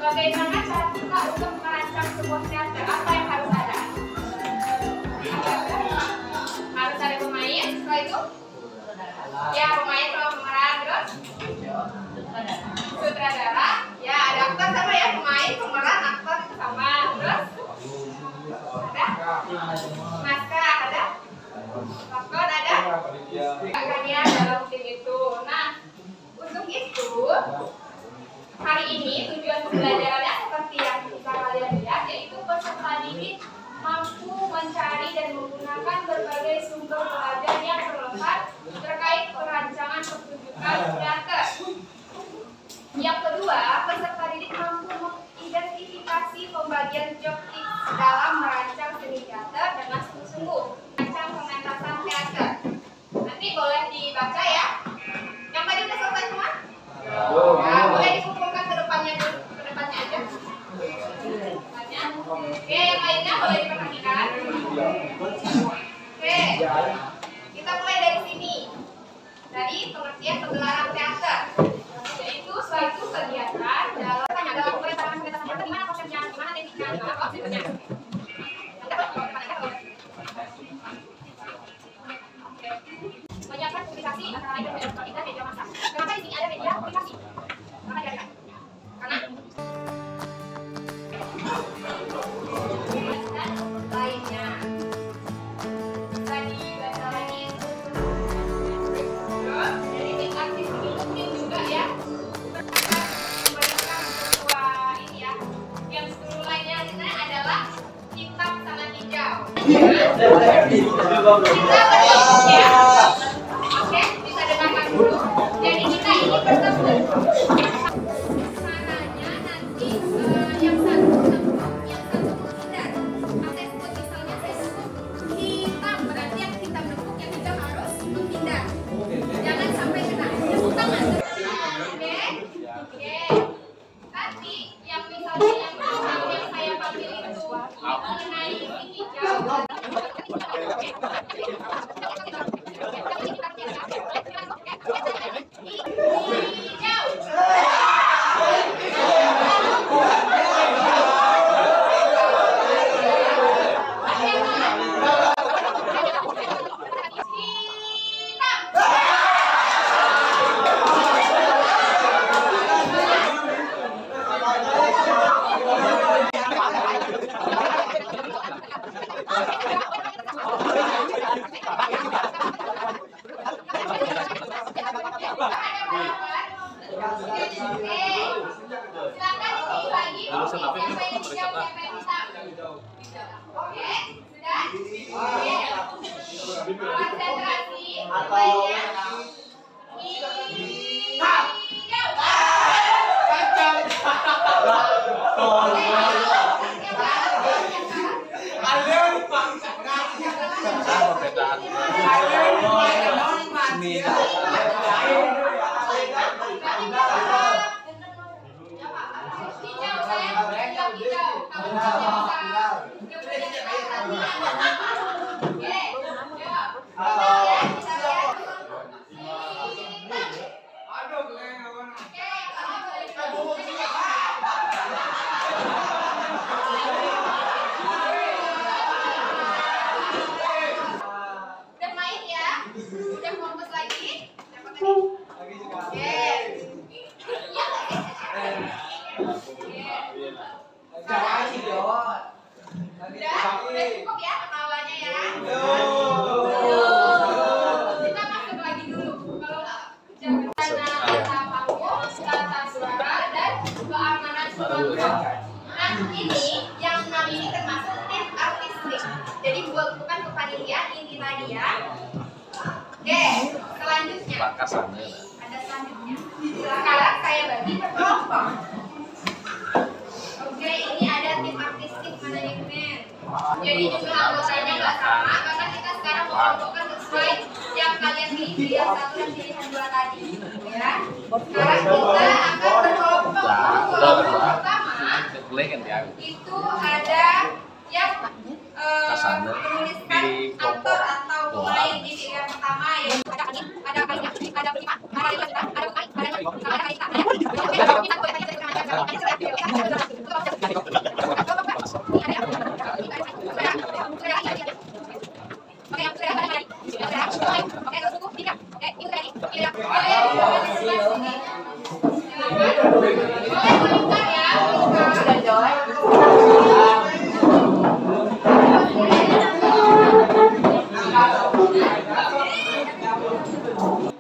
Bagaimana cara kita untuk merancang sebuah teater? Apa yang harus ada? Harus ada pemain, setelah itu? Ya, pemain sama pemeran, terus? Sutradara, ya ada aktor sama ya, pemain, pemeran, aktor itu sama, terus? Ada? Naskah ada? Lakon ada? Akannya dalam tim itu. Nah, untuk itu hari ini tujuan pembelajarannya seperti yang bisa kalian lihat, yaitu peserta didik mampu mencari dan menggunakan berbagai sumber pelajaran yang relevan terkait perancangan pertunjukan teater. Yang kedua, peserta didik mampu mengidentifikasi pembagian job tips dalam merancang seni teater dengan sungguh-sungguh merancang pementasan teater. Nanti boleh dibaca ya. Yang tadi udah selesai semua? Ya, boleh dikumpulkan ke depannya dulu, ke depannya aja. Depannya. Oke, yang lainnya boleh diperhatikan. Oke, kita mulai dari sini. Dari pengertian pegelaran teater, yaitu suatu kegiatan dalam pementasan teater. Gimana konsepnya, gimana tekniknya, gimana konsepnya. Menyiapkan publikasi antara lain media dan media massa. Kenapa di sini ada media publikasi? Karena lainnya tadi bahasa lagi. Terus dari tingkat mungkin juga ya memberikan sebuah ini ya. Yang seluruh lainnya adalah kitab sangat hijau. Kita ya. Oke, bisa dengarkan dulu. Jadi kita ini bertemu. Caranya nanti yang satu menghindar. Saya sebut misalnya saya sebut hitam, berarti yang hitam lembut, yang hitam harus menghindar. Jangan sampai kena. Tepuk tangan. Oke. Tadi yang misalnya yang saya panggil itu mengenai hijau. Udah main ya? Udah mau Pakas sana. Ada selanjutnya. Sekarang saya bagi per kelompok. Oke, ini ada tim artistik manajemen. Jadi jumlah anggotanya nggak sama karena kita sekarang mengelompokkan sesuai yang kalian pilih pilihan 1 dan pilihan 2 tadi. Ya. Sekarang kita akan berkelompok. Kelompok pertama itu ada yang menuliskan aktor atau pemain di pilihan pertama, yaitu ada Agit, ada Kalina, ada Prima, ada Lelita, ada Kai, ada Kalista.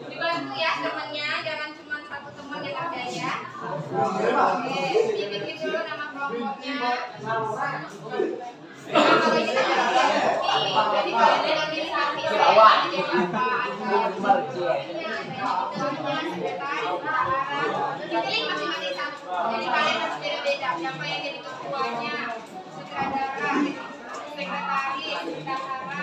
Dibantu ya temannya, jangan cuma satu teman yang kerjanya. Oke, dibikin dulu nama kelompoknya. Kalau ini kan jadi kalian tinggal pilih nanti dipilih masing-masing satu. Jadi kalian harus beda-beda siapa yang jadi ketuanya, sutradara, sekretaris, bendahara.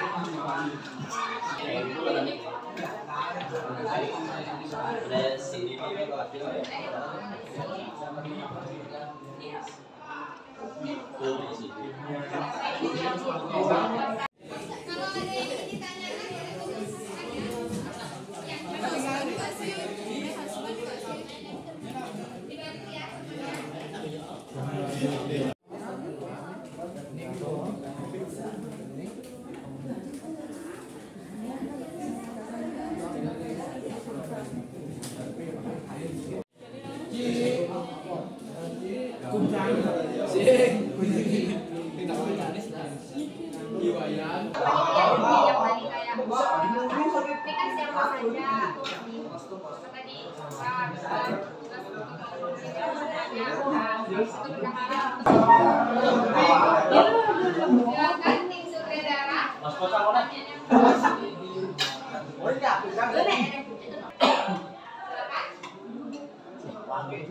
Oke,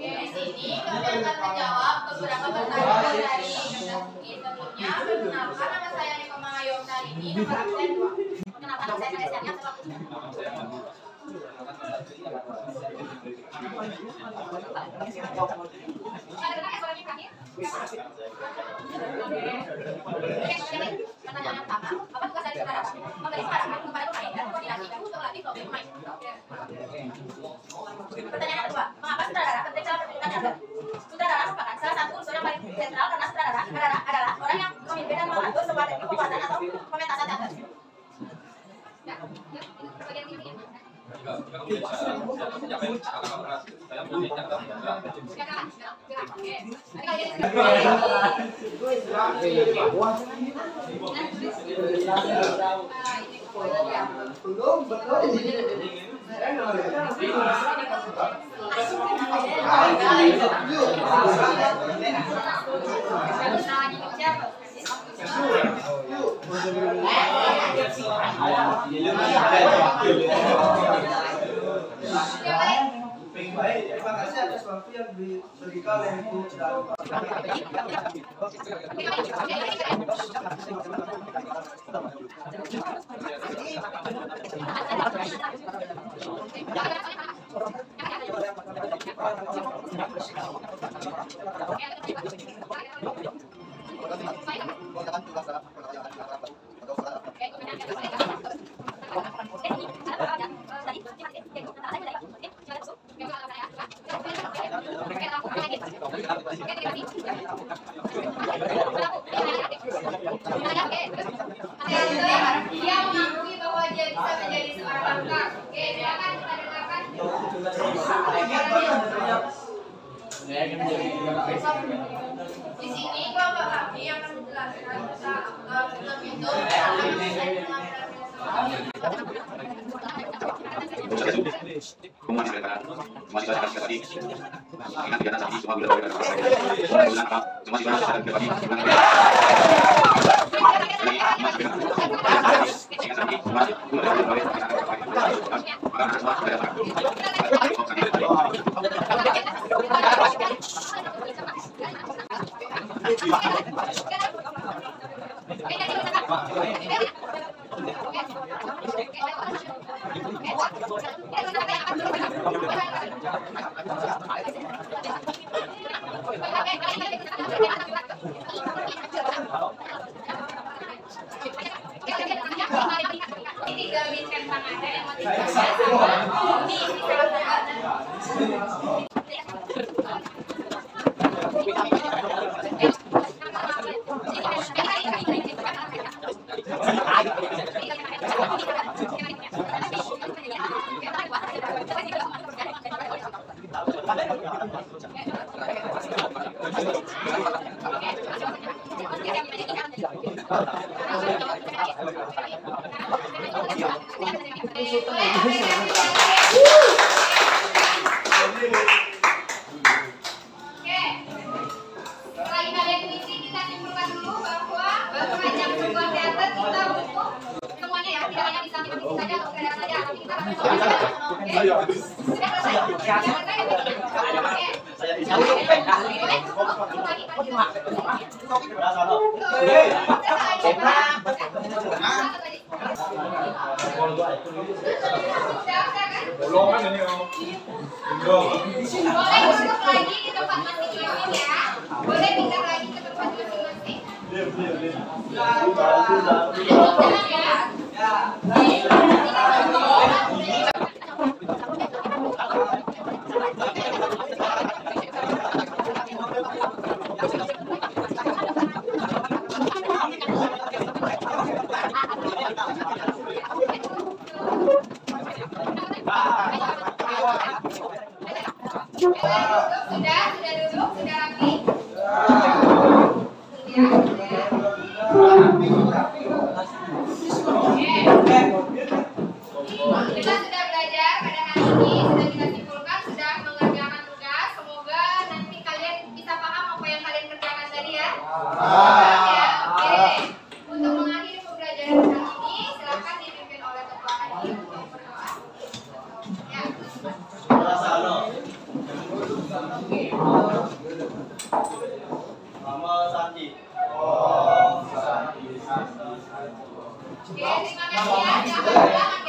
di sini kalian akan menjawab beberapa pertanyaan dari Industri sebelumnya. Perkenalkan, nama saya Niko Mangayong kali ini, nomor absen 2. Perkenalkan, nama saya Kadesiania pertanyaan yang pertama, apa tugas dari saudara? Memberi saran kepada pemain dan koordinasi untuk melatih kelompok pemain. Pertanyaan kedua, mengapa sutradara penting dalam pertunjukan teater? Sutradara merupakan salah satu unsur yang paling sentral karena sutradara adalah orang yang memimpin dan mengatur sebuah teknik pembuatan atau pementasan teater. Bagian ini ya. Baik, terima kasih atas waktu yang diberikan oleh Ibu dan Dia mengakui bahwa dia bisa menjadi seorang aktor. Oke, silakan kita dengarkan. Di sini kelompok kami akan menjelaskan tentang film itu. Tinggal bikin Ada yang mau dicoba. Ini boleh duduk lagi di tempat masing-masing ya. Boleh pindah lagi ke tempat masing-masing. Sudah duduk, sudah rapi. Kita sudah belajar pada hari ini, sudah kita simpulkan, sudah mengerjakan tugas. Semoga nanti kalian bisa paham apa yang kalian kerjakan tadi ya. Ya, oke. Untuk mengakhiri pembelajaran hari ini, silakan dipimpin oleh ketua hari untuk berdoa. Ya. Oke, terima kasih ya. Jangan